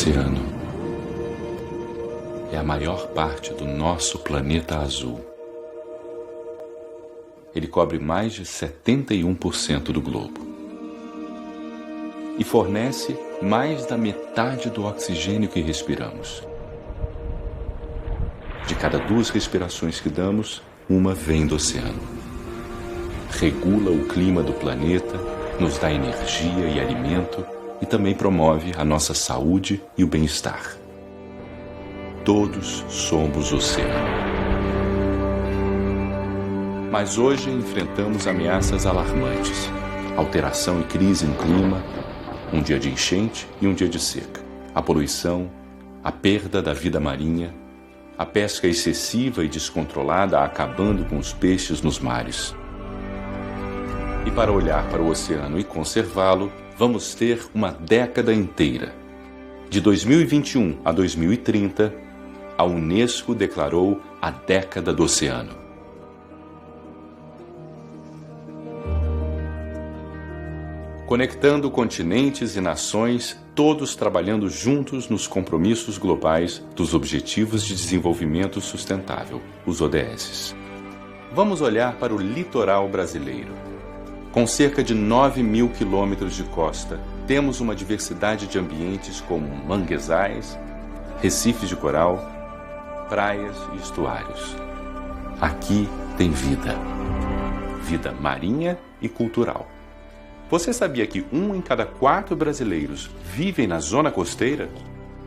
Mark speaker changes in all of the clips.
Speaker 1: oceano é a maior parte do nosso planeta azul. Ele cobre mais de 71% do globo e fornece mais da metade do oxigênio que respiramos. De cada 2 respirações que damos, uma vem do oceano. Regula o clima do planeta, nos dá energia e alimento e também promove a nossa saúde e o bem-estar. Todos somos oceano. Mas hoje enfrentamos ameaças alarmantes. Alteração e crise no clima, um dia de enchente e um dia de seca. A poluição, a perda da vida marinha, a pesca excessiva e descontrolada acabando com os peixes nos mares. E para olhar para o oceano e conservá-lo, vamos ter uma década inteira. De 2021 a 2030, a Unesco declarou a Década do Oceano. Conectando continentes e nações, todos trabalhando juntos nos compromissos globais dos Objetivos de Desenvolvimento Sustentável, os ODS. Vamos olhar para o litoral brasileiro. Com cerca de 9.000 quilômetros de costa, temos uma diversidade de ambientes como manguezais, recifes de coral, praias e estuários. Aqui tem vida. Vida marinha e cultural. Você sabia que 1 em cada 4 brasileiros vivem na zona costeira?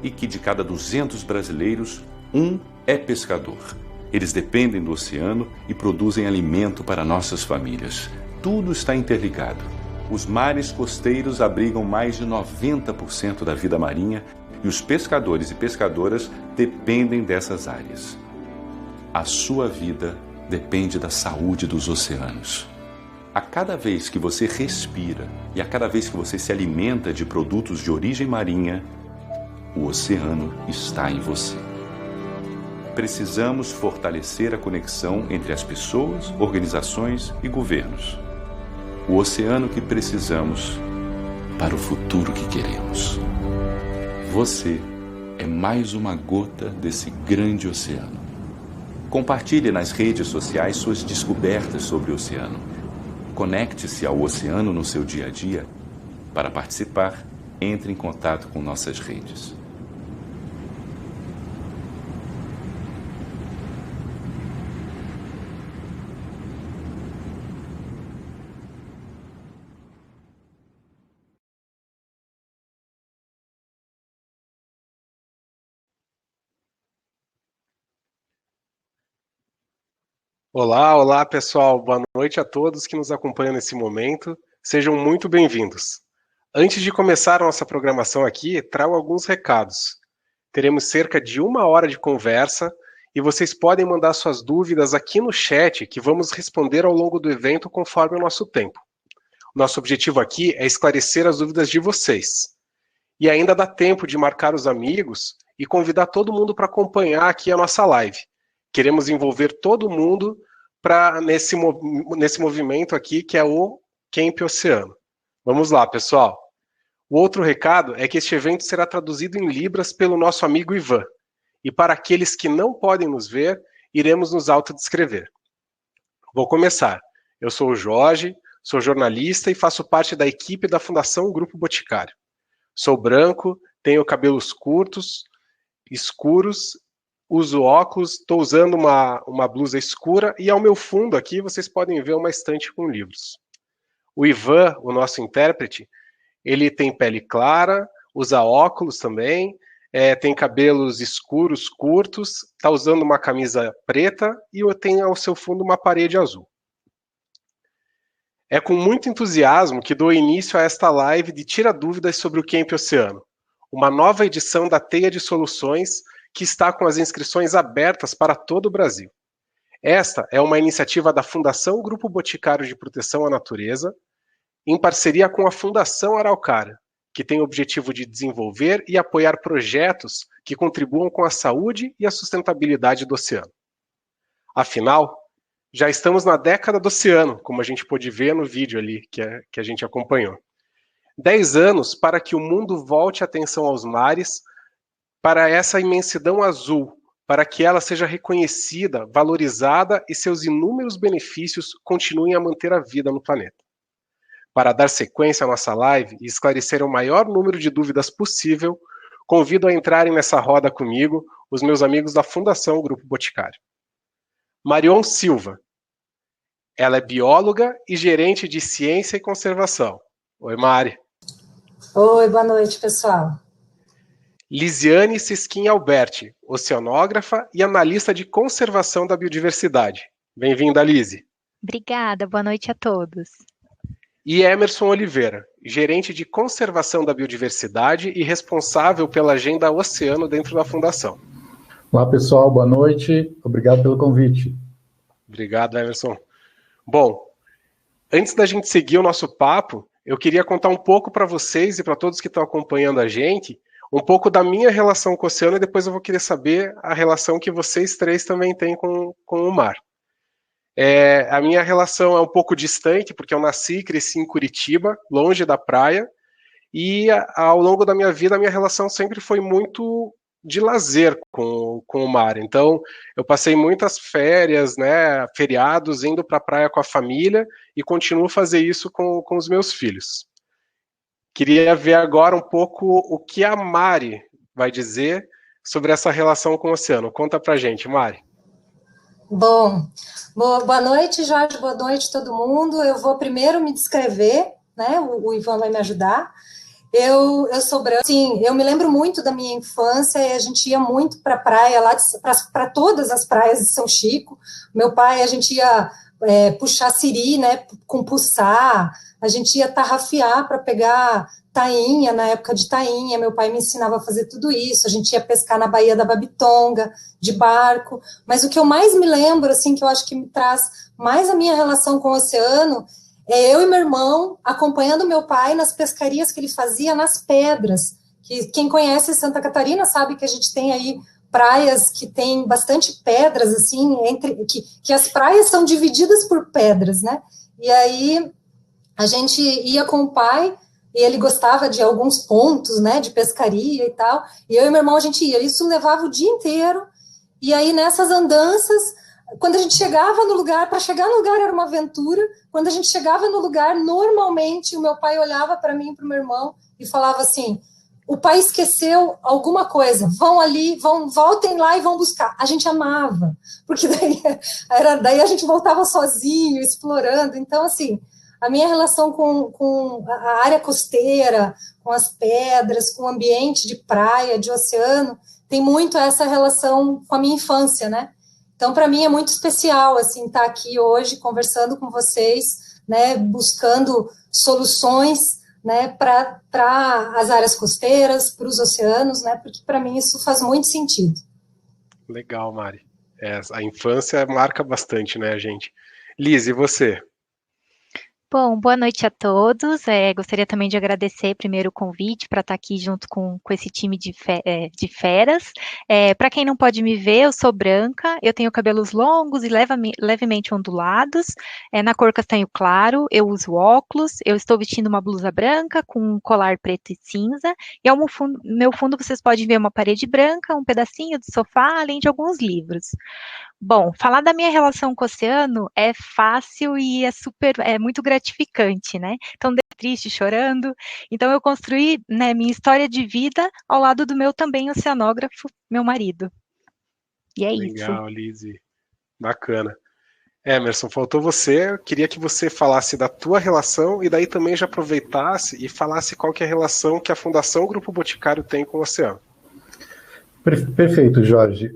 Speaker 1: E que de cada 200 brasileiros, 1 é pescador. Eles dependem do oceano e produzem alimento para nossas famílias. Tudo está interligado. Os mares costeiros abrigam mais de 90% da vida marinha e os pescadores e pescadoras dependem dessas áreas. A sua vida depende da saúde dos oceanos. A cada vez que você respira e a cada vez que você se alimenta de produtos de origem marinha, o oceano está em você. Precisamos fortalecer a conexão entre as pessoas, organizações e governos. O oceano que precisamos para o futuro que queremos. Você é mais uma gota desse grande oceano. Compartilhe nas redes sociais suas descobertas sobre o oceano. Conecte-se ao oceano no seu dia a dia. Para participar, entre em contato com nossas redes.
Speaker 2: Olá pessoal, boa noite a todos que nos acompanham nesse momento, sejam muito bem-vindos. Antes de começar a nossa programação aqui, trago alguns recados. Teremos cerca de 1 hora de conversa e vocês podem mandar suas dúvidas aqui no chat que vamos responder ao longo do evento conforme o nosso tempo. Nosso objetivo aqui é esclarecer as dúvidas de vocês. E ainda dá tempo de marcar os amigos e convidar todo mundo para acompanhar aqui a nossa live. Queremos envolver todo mundo nesse movimento aqui, que é o Camp Oceano. Vamos lá, pessoal. O outro recado é que este evento será traduzido em Libras pelo nosso amigo Ivan. E para aqueles que não podem nos ver, iremos nos autodescrever. Vou começar. Eu sou o Jorge, sou jornalista e faço parte da equipe da Fundação Grupo Boticário. Sou branco, tenho cabelos curtos, escuros, uso óculos, estou usando uma blusa escura e ao meu fundo aqui vocês podem ver uma estante com livros. O Ivan, o nosso intérprete, ele tem pele clara, usa óculos também, tem cabelos escuros, curtos, está usando uma camisa preta e tem ao seu fundo uma parede azul. É com muito entusiasmo que dou início a esta live de Tira Dúvidas sobre o Camp Oceano, uma nova edição da Teia de Soluções que está com as inscrições abertas para todo o Brasil. Esta é uma iniciativa da Fundação Grupo Boticário de Proteção à Natureza, em parceria com a Fundação Araucária, que tem o objetivo de desenvolver e apoiar projetos que contribuam com a saúde e a sustentabilidade do oceano. Afinal, já estamos na década do oceano, como a gente pôde ver no vídeo ali que a gente acompanhou. 10 anos para que o mundo volte a atenção aos mares, para essa imensidão azul, para que ela seja reconhecida, valorizada e seus inúmeros benefícios continuem a manter a vida no planeta. Para dar sequência à nossa live e esclarecer o maior número de dúvidas possível, convido a entrarem nessa roda comigo os meus amigos da Fundação Grupo Boticário. Marion Silva. Ela é bióloga e gerente de ciência e conservação. Oi, Mari.
Speaker 3: Oi, boa noite, pessoal.
Speaker 2: Lisiane Siskin Alberti, oceanógrafa e analista de conservação da biodiversidade. Bem-vinda, Lise.
Speaker 4: Obrigada, boa noite a todos.
Speaker 2: E Emerson Oliveira, gerente de conservação da biodiversidade e responsável pela agenda Oceano dentro da Fundação.
Speaker 5: Olá, pessoal, boa noite. Obrigado pelo convite.
Speaker 2: Obrigado, Emerson. Bom, antes da gente seguir o nosso papo, eu queria contar um pouco para vocês e para todos que estão acompanhando a gente, um pouco da minha relação com o oceano, e depois eu vou querer saber a relação que vocês três também têm com o mar. A minha relação é um pouco distante, porque eu nasci e cresci em Curitiba, longe da praia, e ao longo da minha vida a minha relação sempre foi muito de lazer com o mar. Então, eu passei muitas férias, né, feriados, indo para a praia com a família e continuo a fazer isso com os meus filhos. Queria ver agora um pouco o que a Mari vai dizer sobre essa relação com o oceano. Conta pra gente, Mari.
Speaker 3: Bom, boa noite, Jorge, boa noite todo mundo. Eu vou primeiro me descrever, né, o Ivan vai me ajudar. Eu sou branca, sim, eu me lembro muito da minha infância e a gente ia muito para a praia, para todas as praias de São Chico. Meu pai, a gente ia puxar siri, né, com puçá, a gente ia tarrafiar para pegar tainha, na época de tainha, meu pai me ensinava a fazer tudo isso, a gente ia pescar na Baía da Babitonga, de barco, mas o que eu mais me lembro, assim, que eu acho que me traz mais a minha relação com o oceano, é eu e meu irmão acompanhando meu pai nas pescarias que ele fazia nas pedras, que quem conhece Santa Catarina sabe que a gente tem aí praias que tem bastante pedras, assim, que as praias são divididas por pedras, né, e aí a gente ia com o pai, e ele gostava de alguns pontos, né, de pescaria e tal, e eu e meu irmão a gente ia, isso levava o dia inteiro, e aí nessas andanças, quando a gente chegava no lugar, para chegar no lugar era uma aventura, quando a gente chegava no lugar, normalmente o meu pai olhava para mim e para o meu irmão e falava assim, o pai esqueceu alguma coisa, vão ali, voltem lá e vão buscar. A gente amava, porque daí a gente voltava sozinho, explorando, então assim, a minha relação com a área costeira, com as pedras, com o ambiente de praia, de oceano, tem muito essa relação com a minha infância, né? Então, para mim é muito especial, assim, estar aqui hoje conversando com vocês, né, buscando soluções, né, para as áreas costeiras, para os oceanos, né, porque para mim isso faz muito sentido.
Speaker 2: Legal, Mari. A infância marca bastante, né, a gente. Liz, e você?
Speaker 4: Bom, boa noite a todos. Gostaria também de agradecer primeiro o convite para estar aqui junto com esse time de feras. Para quem não pode me ver, eu sou branca, eu tenho cabelos longos e levemente ondulados, na cor castanho claro, eu uso óculos, eu estou vestindo uma blusa branca com um colar preto e cinza, e ao meu fundo vocês podem ver uma parede branca, um pedacinho de sofá, além de alguns livros. Bom, falar da minha relação com o oceano é fácil e é muito gratificante, né? Então, triste, chorando. Então, eu construí, né, minha história de vida ao lado do meu também oceanógrafo, meu marido. E é isso.
Speaker 2: Legal, Lizzy. Bacana. Emerson, faltou você. Eu queria que você falasse da tua relação e daí também já aproveitasse e falasse qual que é a relação que a Fundação Grupo Boticário tem com o oceano.
Speaker 5: Perfeito, Jorge.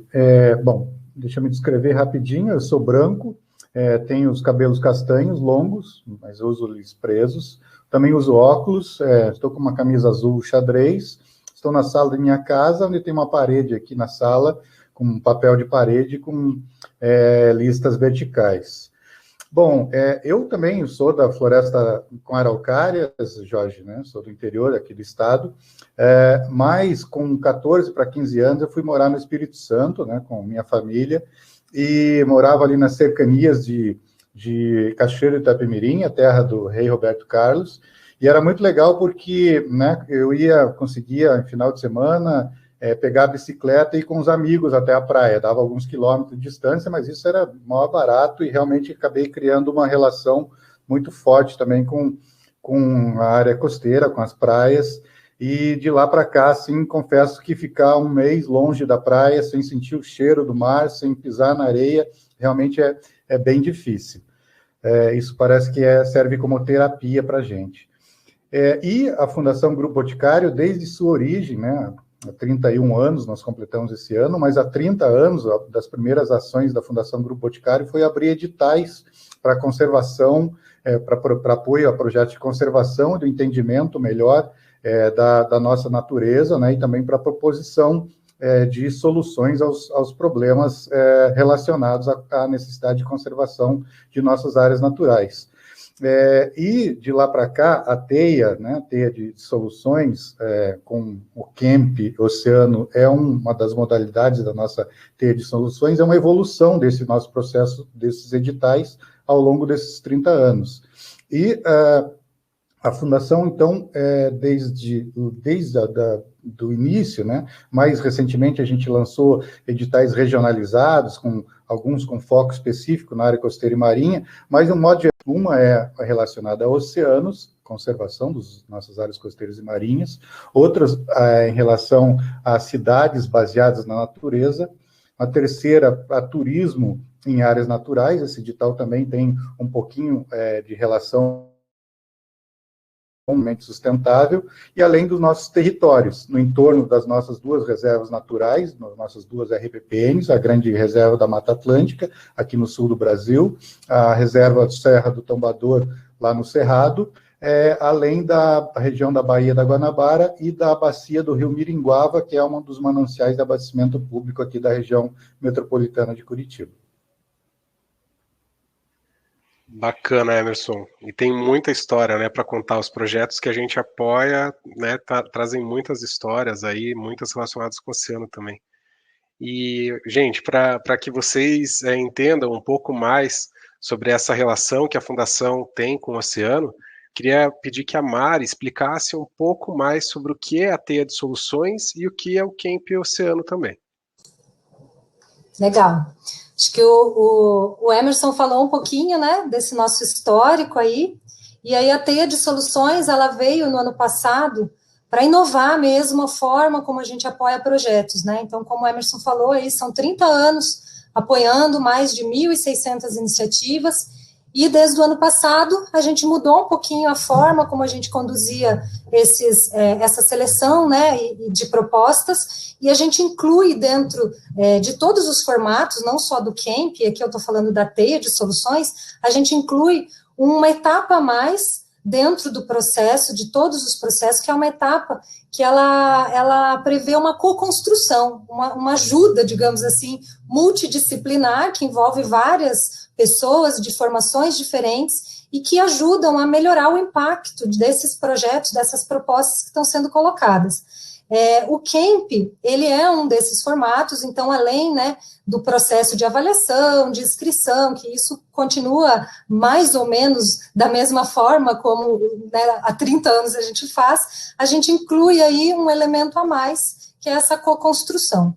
Speaker 5: Bom, deixa eu me descrever rapidinho. Eu sou branco, tenho os cabelos castanhos, longos, mas eu uso eles presos. Também uso óculos, estou com uma camisa azul xadrez. Estou na sala da minha casa, onde tem uma parede aqui na sala, com um papel de parede com listas verticais. Bom, eu também sou da floresta com araucárias, Jorge, né? Sou do interior aqui do estado, mas com 14 para 15 anos eu fui morar no Espírito Santo, né, com minha família, e morava ali nas cercanias de Cachoeiro de Itapemirim, a terra do rei Roberto Carlos, e era muito legal porque, né, eu conseguia, em final de semana, pegar a bicicleta e ir com os amigos até a praia. Dava alguns quilômetros de distância, mas isso era maior barato e realmente acabei criando uma relação muito forte também com a área costeira, com as praias. E de lá para cá, assim, confesso que ficar um mês longe da praia, sem sentir o cheiro do mar, sem pisar na areia, realmente é bem difícil. Isso parece que serve como terapia para a gente. E a Fundação Grupo Boticário, desde sua origem, né, há 31 anos, nós completamos esse ano, mas há 30 anos, das primeiras ações da Fundação Grupo Boticário foi abrir editais para conservação, para apoio a projetos de conservação e do entendimento melhor da nossa natureza, né, e também para a proposição de soluções aos problemas relacionados à necessidade de conservação de nossas áreas naturais. E de lá para cá, a TEIA, né, Teia de Soluções, com o Camp Oceano, é uma das modalidades da nossa Teia de Soluções, é uma evolução desse nosso processo, desses editais, ao longo desses 30 anos. E a Fundação, então, desde do início, né, mais recentemente a gente lançou editais regionalizados, alguns com foco específico na área costeira e marinha, mas, de um modo geral, uma é relacionada a oceanos, conservação das nossas áreas costeiras e marinhas, outras em relação a cidades baseadas na natureza, a terceira, a turismo em áreas naturais. Esse edital também tem um pouquinho de relação sustentável, e além dos nossos territórios, no entorno das nossas duas reservas naturais, nas nossas duas RPPNs, a Grande Reserva da Mata Atlântica, aqui no sul do Brasil, a Reserva Serra do Tombador, lá no Cerrado, além da região da Baía da Guanabara e da bacia do Rio Miringuava, que é um dos mananciais de abastecimento público aqui da região metropolitana de Curitiba.
Speaker 2: Bacana, Emerson. E tem muita história, né, para contar. Os projetos que a gente apoia, né, trazem muitas histórias aí, muitas relacionadas com o oceano também. E, gente, para que vocês entendam um pouco mais sobre essa relação que a Fundação tem com o oceano, queria pedir que a Mari explicasse um pouco mais sobre o que é a Teia de Soluções e o que é o Camp Oceano também.
Speaker 3: Legal. Acho que o Emerson falou um pouquinho, né, desse nosso histórico aí, e aí a Teia de Soluções, ela veio no ano passado para inovar mesmo a forma como a gente apoia projetos, né, então, como o Emerson falou, aí são 30 anos apoiando mais de 1.600 iniciativas, e desde o ano passado a gente mudou um pouquinho a forma como a gente conduzia essa seleção, né, de propostas, e a gente inclui dentro de todos os formatos, não só do Camp, aqui eu estou falando da Teia de Soluções, a gente inclui uma etapa a mais dentro do processo, de todos os processos, que é uma etapa que ela prevê uma co-construção, uma ajuda, digamos assim, multidisciplinar, que envolve várias pessoas de formações diferentes e que ajudam a melhorar o impacto desses projetos, dessas propostas que estão sendo colocadas. O Camp, ele é um desses formatos, então, além, né, do processo de avaliação, de inscrição, que isso continua mais ou menos da mesma forma como, né, há 30 anos a gente inclui aí um elemento a mais, que é essa co-construção.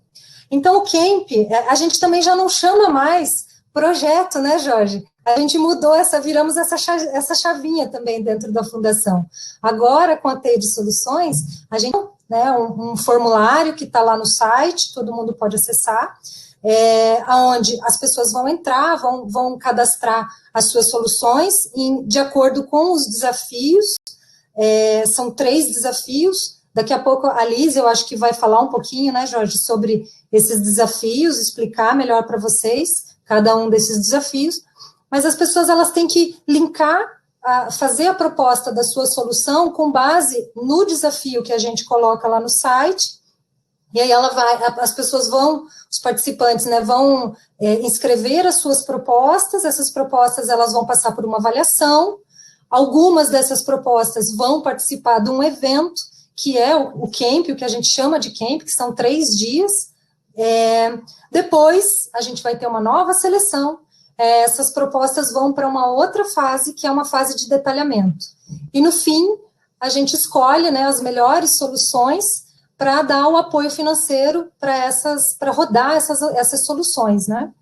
Speaker 3: Então, o Camp, a gente também já não chama mais projeto, né, Jorge? A gente mudou viramos essa chavinha também dentro da Fundação. Agora, com a Teia de Soluções, a gente né, um formulário que está lá no site, todo mundo pode acessar, onde as pessoas vão entrar, vão cadastrar as suas soluções de acordo com os desafios. São 3 desafios. Daqui a pouco a Liz, eu acho que vai falar um pouquinho, né, Jorge, sobre esses desafios, explicar melhor para vocês cada um desses desafios, mas as pessoas elas têm que linkar, fazer a proposta da sua solução com base no desafio que a gente coloca lá no site, e aí as pessoas os participantes, né, vão inscrever as suas propostas, essas propostas elas vão passar por uma avaliação, algumas dessas propostas vão participar de um evento, que é o Camp, o que a gente chama de Camp, que são 3 dias. Depois, a gente vai ter uma nova seleção, essas propostas vão para uma outra fase, que é uma fase de detalhamento. E, no fim, a gente escolhe, né, as melhores soluções para dar o apoio financeiro para rodar essas soluções, né?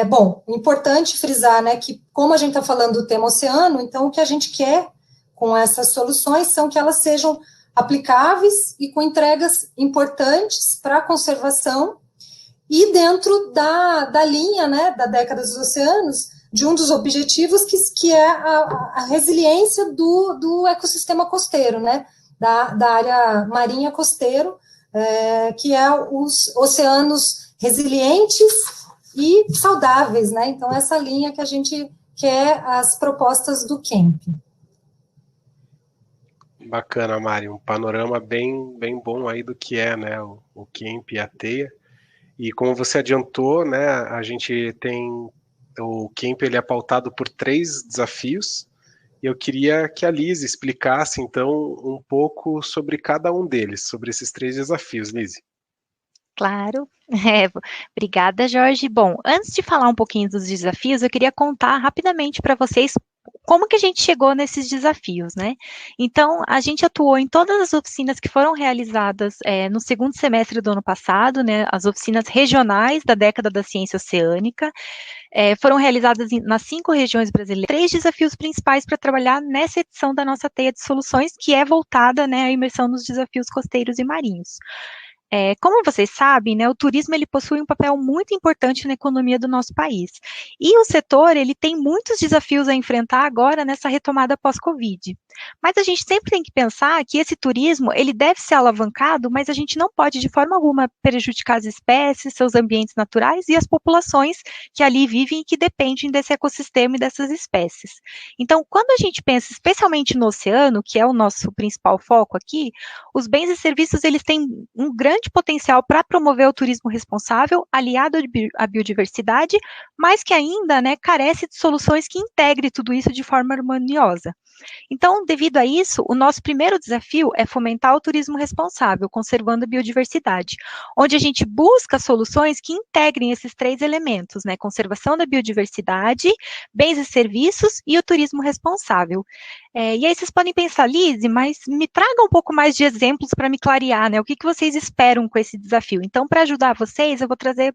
Speaker 3: Bom, importante frisar, né, que como a gente está falando do tema oceano, então o que a gente quer com essas soluções são que elas sejam aplicáveis e com entregas importantes para a conservação e dentro da linha, né, da década dos oceanos, de um dos objetivos que é a resiliência do ecossistema costeiro, né, da área marinha costeiro, que é os oceanos resilientes e saudáveis, né, então essa linha que a gente quer as propostas do CAMP.
Speaker 2: Bacana, Mari, um panorama bem bom aí do que é, né, o CAMP e a TEIA. E como você adiantou, né, a gente tem o CAMP, ele é pautado por 3 desafios, e eu queria que a Lizy explicasse, então, um pouco sobre cada um deles, sobre esses 3 desafios, Lizy.
Speaker 4: Claro. Obrigada, Jorge. Bom, antes de falar um pouquinho dos desafios, eu queria contar rapidamente para vocês como que a gente chegou nesses desafios, né? Então, a gente atuou em todas as oficinas que foram realizadas no segundo semestre do ano passado, né? As oficinas regionais da década da ciência oceânica, foram realizadas nas 5 regiões brasileiras. 3 desafios principais para trabalhar nessa edição da nossa teia de soluções, que é voltada, né, à imersão nos desafios costeiros e marinhos. Como vocês sabem, né, o turismo ele possui um papel muito importante na economia do nosso país. E o setor ele tem muitos desafios a enfrentar agora nessa retomada pós-Covid. Mas a gente sempre tem que pensar que esse turismo ele deve ser alavancado, mas a gente não pode de forma alguma prejudicar as espécies, seus ambientes naturais e as populações que ali vivem e que dependem desse ecossistema e dessas espécies. Então, quando a gente pensa especialmente no oceano, que é o nosso principal foco aqui, os bens e serviços eles têm um grande potencial para promover o turismo responsável, aliado à biodiversidade, mas que ainda, né, carece de soluções que integrem tudo isso de forma harmoniosa. Então, devido a isso, o nosso primeiro desafio é fomentar o turismo responsável, conservando a biodiversidade, onde a gente busca soluções que integrem esses 3 elementos, né, conservação da biodiversidade, bens e serviços e o turismo responsável. E aí vocês podem pensar, Lizy, mas me traga um pouco mais de exemplos para me clarear, né, o que vocês esperam com esse desafio. Então, para ajudar vocês, eu vou trazer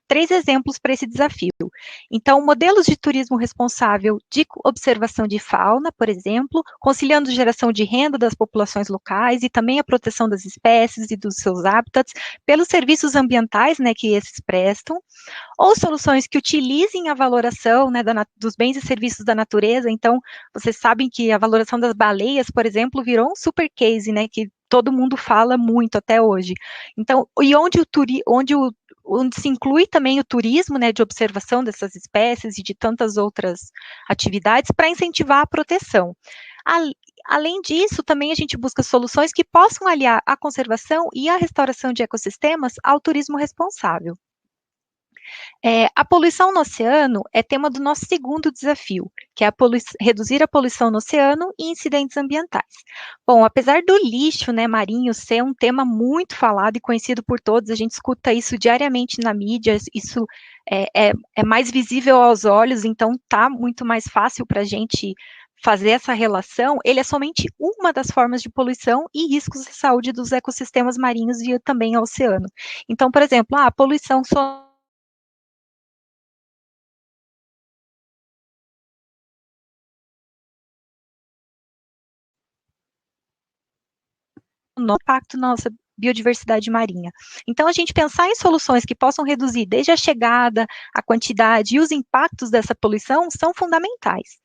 Speaker 4: 3 exemplos para esse desafio. Então, modelos de turismo responsável de observação de fauna, por exemplo, conciliando geração de renda das populações locais e também a proteção das espécies e dos seus hábitats pelos serviços ambientais, né, que esses prestam, ou soluções que utilizem a valoração, né, dos bens e serviços da natureza. Então, vocês sabem que a valoração das baleias, por exemplo, virou um super case, né, que todo mundo fala muito até hoje. Então, e onde se inclui também o turismo, né, de observação dessas espécies e de tantas outras atividades para incentivar a proteção. Além disso, também a gente busca soluções que possam aliar a conservação e a restauração de ecossistemas ao turismo responsável. A poluição no oceano é tema do nosso segundo desafio, que é reduzir a poluição no oceano e incidentes ambientais. Bom, apesar do lixo, né, marinho ser um tema muito falado e conhecido por todos, a gente escuta isso diariamente na mídia, isso é mais visível aos olhos, então tá muito mais fácil para a gente fazer essa relação. Ele é somente uma das formas de poluição e riscos de saúde dos ecossistemas marinhos e também ao oceano. Então, por exemplo, a poluição no impacto na nossa biodiversidade marinha. Então, a gente pensar em soluções que possam reduzir desde a chegada, a quantidade e os impactos dessa poluição são fundamentais.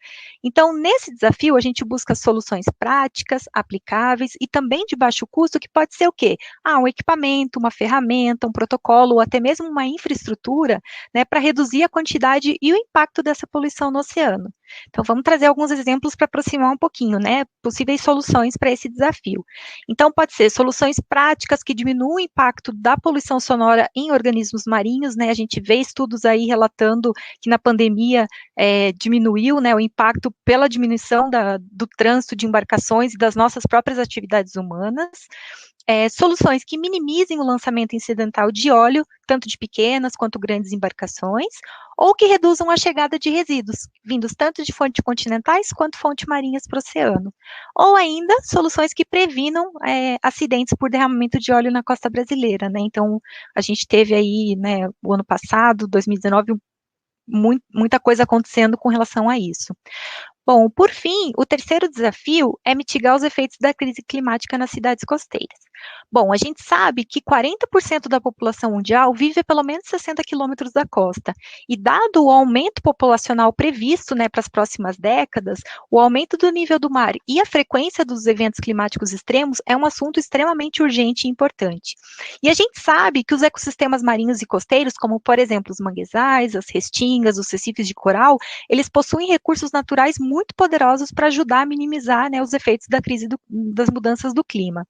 Speaker 4: Então, nesse desafio, a gente busca soluções práticas, aplicáveis e também de baixo custo, que pode ser o quê? Um equipamento, uma ferramenta, um protocolo ou até mesmo uma infraestrutura, né, para reduzir a quantidade e o impacto dessa poluição no oceano. Então, vamos trazer alguns exemplos para aproximar um pouquinho, né, possíveis soluções para esse desafio. Então, pode ser soluções práticas que diminuam o impacto da poluição sonora em organismos marinhos, né, a gente vê estudos aí relatando que na pandemia diminuiu, né, o impacto pela diminuição do trânsito de embarcações e das nossas próprias atividades humanas. soluções que minimizem o lançamento incidental de óleo, tanto de pequenas quanto grandes embarcações, ou que reduzam a chegada de resíduos, vindos tanto de fontes continentais quanto fontes marinhas para o oceano. Ou ainda, soluções que previnam acidentes por derramamento de óleo na costa brasileira, né? Então, a gente teve aí, né, o ano passado, 2019, muita coisa acontecendo com relação a isso. Bom, por fim, o terceiro desafio é mitigar os efeitos da crise climática nas cidades costeiras. Bom, a gente sabe que 40% da população mundial vive a pelo menos 60 quilômetros da costa, e dado o aumento populacional previsto, né, para as próximas décadas, o aumento do nível do mar e a frequência dos eventos climáticos extremos é um assunto extremamente urgente e importante. E a gente sabe que os ecossistemas marinhos e costeiros, como, por exemplo, os manguezais, as restingas, os recifes de coral, eles possuem recursos naturais muito poderosos para ajudar a minimizar, né, os efeitos da crise das mudanças do clima.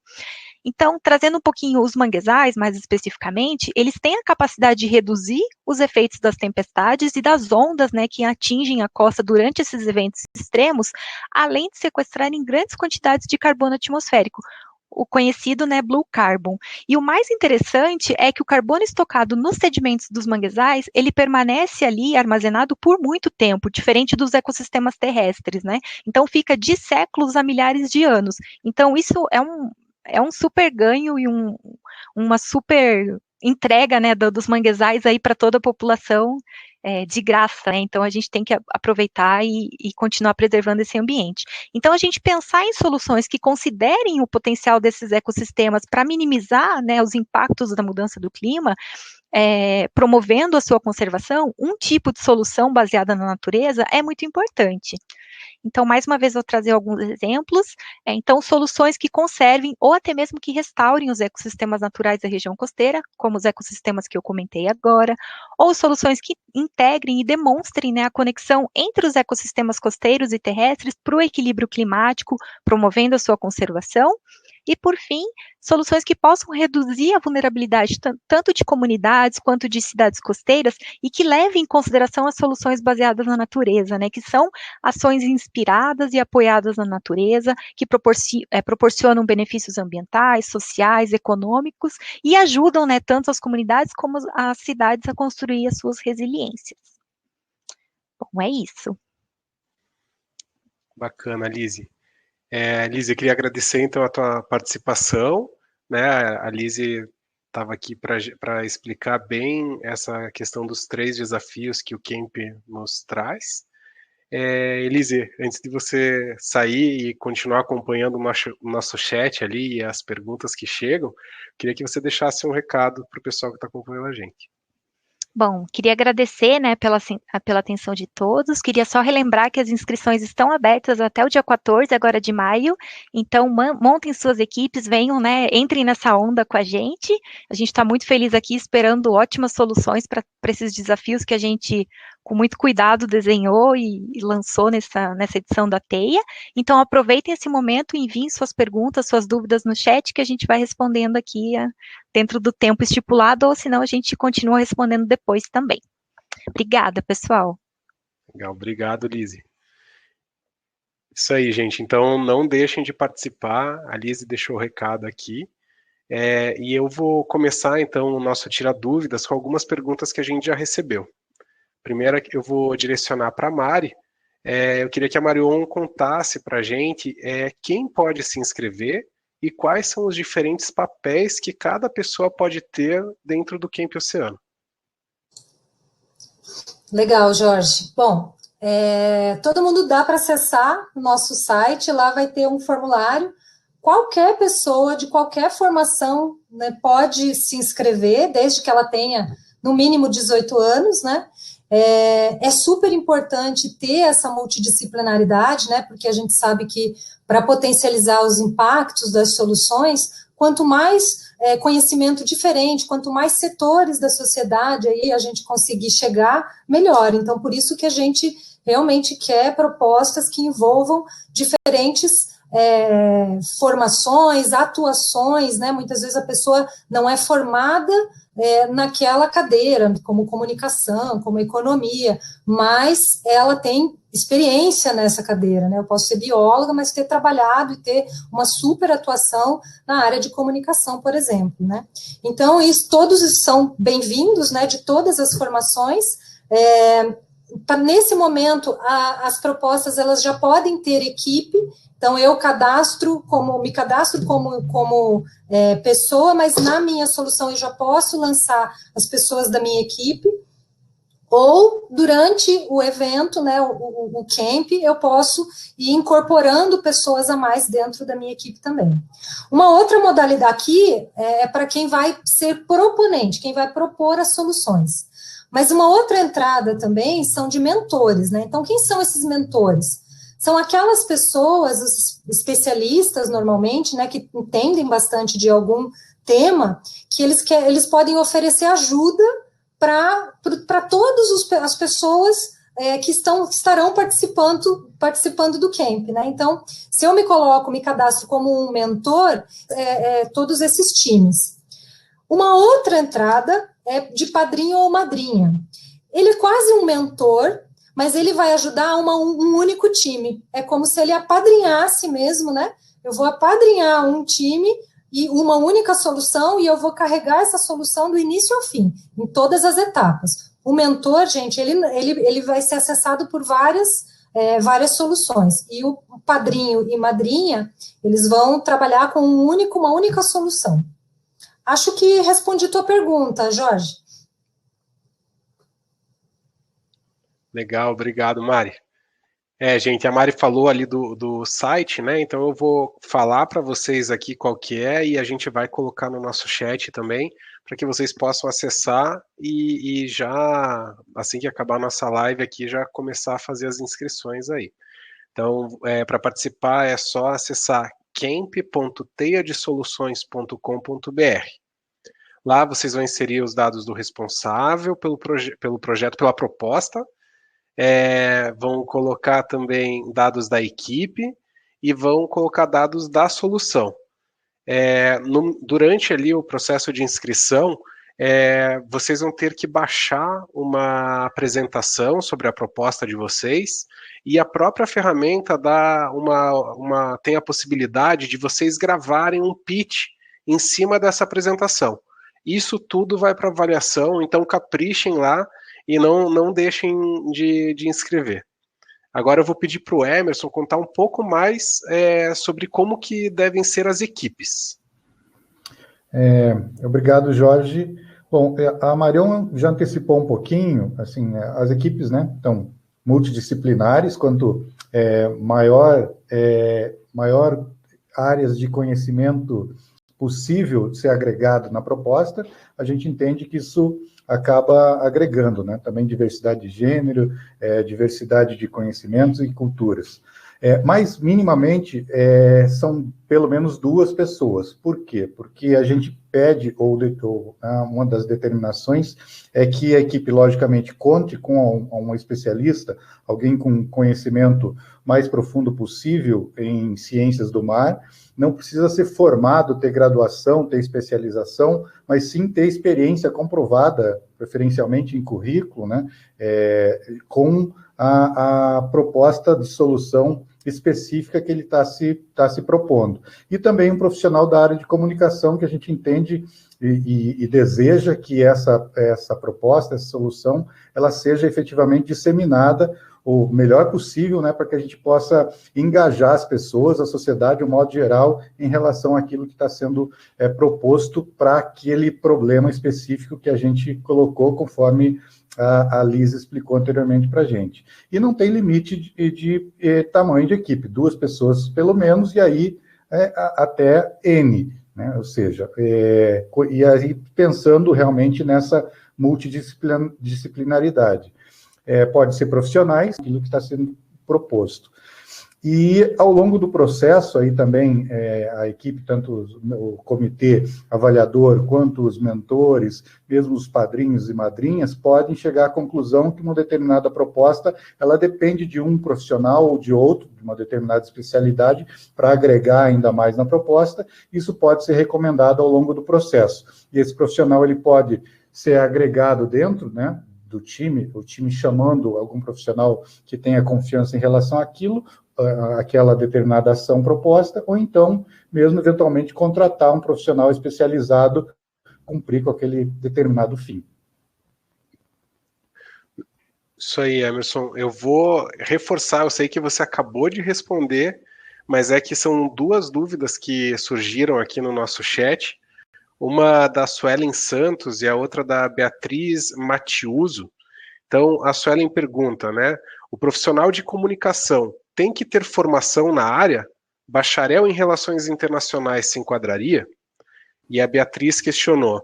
Speaker 4: Então, trazendo um pouquinho os manguezais, mais especificamente, eles têm a capacidade de reduzir os efeitos das tempestades e das ondas, né, que atingem a costa durante esses eventos extremos, além de sequestrarem grandes quantidades de carbono atmosférico, o conhecido, né, blue carbon. E o mais interessante é que o carbono estocado nos sedimentos dos manguezais, ele permanece ali armazenado por muito tempo, diferente dos ecossistemas terrestres, né? Então fica de séculos a milhares de anos. Então isso é um super ganho e uma super entrega, né, dos manguezais aí para toda a população de graça, né? Então a gente tem que aproveitar e continuar preservando esse ambiente. Então a gente pensar em soluções que considerem o potencial desses ecossistemas para minimizar, né, os impactos da mudança do clima, promovendo a sua conservação, um tipo de solução baseada na natureza é muito importante. Então, mais uma vez, vou trazer alguns exemplos. Então, soluções que conservem ou até mesmo que restaurem os ecossistemas naturais da região costeira, como os ecossistemas que eu comentei agora, ou soluções que integrem e demonstrem, né, a conexão entre os ecossistemas costeiros e terrestres para o equilíbrio climático, promovendo a sua conservação. E, por fim, soluções que possam reduzir a vulnerabilidade tanto de comunidades quanto de cidades costeiras e que levem em consideração as soluções baseadas na natureza, né, que são ações inspiradas e apoiadas na natureza, que proporcionam benefícios ambientais, sociais, econômicos e ajudam, né, tanto as comunidades como as cidades a construir as suas resiliências. Bom, é isso.
Speaker 2: Bacana, Lise. Lise, eu queria agradecer, então, a tua participação, né? A Lise estava aqui para explicar bem essa questão dos 3 desafios que o Camp nos traz. Elise, antes de você sair e continuar acompanhando o nosso chat ali e as perguntas que chegam, queria que você deixasse um recado para o pessoal que está acompanhando a gente.
Speaker 4: Bom, queria agradecer, né, pela atenção de todos. Queria só relembrar que as inscrições estão abertas até o dia 14, agora de maio. Então, montem suas equipes, venham, né, entrem nessa onda com a gente. A gente está muito feliz aqui, esperando ótimas soluções para esses desafios que a gente, com muito cuidado, desenhou e lançou nessa edição da TEIA. Então, aproveitem esse momento e enviem suas perguntas, suas dúvidas no chat, que a gente vai respondendo aqui dentro do tempo estipulado, ou senão a gente continua respondendo depois também. Obrigada, pessoal.
Speaker 2: Legal, obrigado, Lise. Isso aí, gente. Então, não deixem de participar. A Lise deixou o recado aqui. E eu vou começar, então, o nosso Tira Dúvidas com algumas perguntas que a gente já recebeu. Primeira, eu vou direcionar para a Mari. Eu queria que a Marion contasse para a gente quem pode se inscrever e quais são os diferentes papéis que cada pessoa pode ter dentro do Camp Oceano.
Speaker 3: Legal, Jorge. Bom, todo mundo dá para acessar o nosso site, lá vai ter um formulário. Qualquer pessoa de qualquer formação, né, pode se inscrever, desde que ela tenha no mínimo 18 anos, né? É super importante ter essa multidisciplinaridade, né? Porque a gente sabe que para potencializar os impactos das soluções, quanto mais conhecimento diferente, quanto mais setores da sociedade aí a gente conseguir chegar, melhor. Então, por isso que a gente realmente quer propostas que envolvam diferentes formações, atuações, né? Muitas vezes a pessoa não é formada naquela cadeira, como comunicação, como economia, mas ela tem experiência nessa cadeira, né? Eu posso ser bióloga, mas ter trabalhado e ter uma super atuação na área de comunicação, por exemplo, né? Então, todos são bem-vindos, né, de todas as formações. Nesse momento, as propostas, elas já podem ter equipe. Então, eu me cadastro como pessoa, mas na minha solução eu já posso lançar as pessoas da minha equipe, ou durante o evento, né, o camp, eu posso ir incorporando pessoas a mais dentro da minha equipe também. Uma outra modalidade aqui é para quem vai ser proponente, quem vai propor as soluções. Mas uma outra entrada também são de mentores, né? Então, quem são esses mentores? São aquelas pessoas, os especialistas, normalmente, né, que entendem bastante de algum tema, que eles podem oferecer ajuda para todas as pessoas que estarão participando do camp, né? Então, se eu me cadastro como um mentor, todos esses times. Uma outra entrada é de padrinho ou madrinha. Ele é quase um mentor, mas ele vai ajudar um único time. É como se ele apadrinhasse mesmo, né? Eu vou apadrinhar um time e uma única solução, e eu vou carregar essa solução do início ao fim, em todas as etapas. O mentor, gente, ele vai ser acessado por várias soluções. E o padrinho e madrinha, eles vão trabalhar com uma única solução. Acho que respondi tua pergunta, Jorge.
Speaker 2: Legal, obrigado, Mari. Gente, a Mari falou ali do site, né? Então eu vou falar para vocês aqui qual que é e a gente vai colocar no nosso chat também, para que vocês possam acessar e já, assim que acabar a nossa live aqui, já começar a fazer as inscrições aí. Então, para participar é só acessar camp.teiadesoluções.com.br. Lá vocês vão inserir os dados do responsável pelo projeto, pela proposta, vão colocar também dados da equipe e vão colocar dados da solução. Durante ali o processo de inscrição, vocês vão ter que baixar uma apresentação sobre a proposta de vocês, e a própria ferramenta tem a possibilidade de vocês gravarem um pitch em cima dessa apresentação. Isso tudo vai para avaliação, então caprichem lá e não deixem de inscrever. Agora eu vou pedir para o Emerson contar um pouco mais sobre como que devem ser as equipes.
Speaker 5: Obrigado, Jorge. Bom, a Marion já antecipou um pouquinho, assim, as equipes, né, estão multidisciplinares, quanto maior áreas de conhecimento possível de ser agregado na proposta, a gente entende que isso acaba agregando, né, também diversidade de gênero, diversidade de conhecimentos e culturas. Mas, minimamente, são pelo menos 2 pessoas. Por quê? Porque a gente pede, uma das determinações é que a equipe, logicamente, conte com um especialista, alguém com conhecimento mais profundo possível em ciências do mar. Não precisa ser formado, ter graduação, ter especialização, mas sim ter experiência comprovada, preferencialmente em currículo, né, com a proposta de solução específica que ele está se propondo. E também um profissional da área de comunicação que a gente entende e deseja que essa proposta, essa solução, ela seja efetivamente disseminada o melhor possível, né, para que a gente possa engajar as pessoas, a sociedade, de um modo geral, em relação àquilo que está sendo proposto para aquele problema específico que a gente colocou, conforme a Liz explicou anteriormente para a gente. E não tem limite de tamanho de equipe, 2 pessoas pelo menos, e aí até N, né? Ou seja, e aí pensando realmente nessa multidisciplinaridade. Pode ser profissionais, aquilo que está sendo proposto. E ao longo do processo, aí também a equipe, tanto o comitê avaliador, quanto os mentores, mesmo os padrinhos e madrinhas, podem chegar à conclusão que uma determinada proposta, ela depende de um profissional ou de outro, de uma determinada especialidade, para agregar ainda mais na proposta. Isso pode ser recomendado ao longo do processo. E esse profissional, ele pode ser agregado dentro, né, do time, o time chamando algum profissional que tenha confiança em relação àquilo, aquela determinada ação proposta, ou então, mesmo eventualmente, contratar um profissional especializado cumprir com aquele determinado fim.
Speaker 2: Isso aí, Emerson. Eu vou reforçar, eu sei que você acabou de responder, mas é que são duas dúvidas que surgiram aqui no nosso chat, uma da Suelen Santos e a outra da Beatriz Matiuso. Então, a Suelen pergunta, né, o profissional de comunicação tem que ter formação na área? Bacharel em Relações Internacionais se enquadraria? E a Beatriz questionou.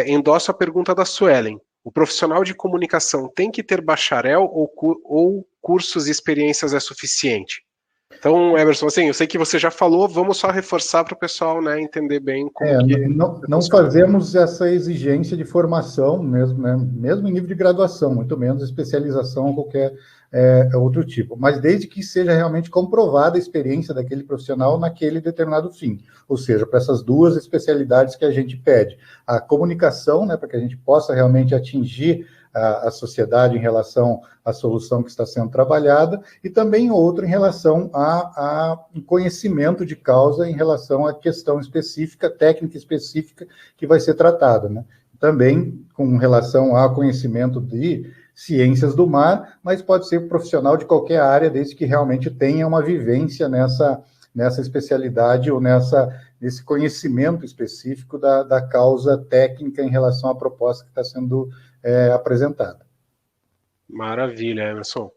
Speaker 2: Endosso a pergunta da Suelen. O profissional de comunicação tem que ter bacharel ou cursos e experiências é suficiente? Então, Emerson, assim, eu sei que você já falou, vamos só reforçar para o pessoal, né, entender bem como que...
Speaker 5: Não fazemos essa exigência de formação mesmo, né, mesmo em nível de graduação, muito menos especialização ou qualquer outro tipo, mas desde que seja realmente comprovada a experiência daquele profissional naquele determinado fim, ou seja, para essas duas especialidades que a gente pede. A comunicação, né, para que a gente possa realmente atingir a sociedade em relação à solução que está sendo trabalhada, e também outra em relação a conhecimento de causa em relação à questão específica, técnica específica que vai ser tratada, né? Também com relação ao conhecimento de ciências do mar, mas pode ser profissional de qualquer área, desde que realmente tenha uma vivência nessa especialidade ou nesse conhecimento específico da causa técnica em relação à proposta que está sendo apresentada.
Speaker 2: Maravilha, Emerson.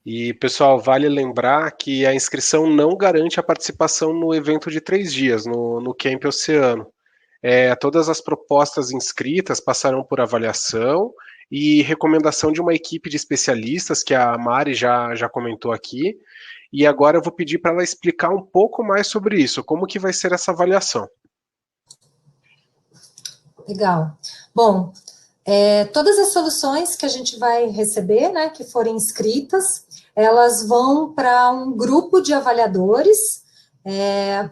Speaker 2: E, pessoal, vale lembrar que a inscrição não garante a participação no evento de 3 dias, no Camp Oceano. Todas as propostas inscritas passarão por avaliação e recomendação de uma equipe de especialistas, que a Mari já comentou aqui, e agora eu vou pedir para ela explicar um pouco mais sobre isso, como que vai ser essa avaliação.
Speaker 3: Legal. Bom, todas as soluções que a gente vai receber, né, que forem inscritas, elas vão para um grupo de avaliadores.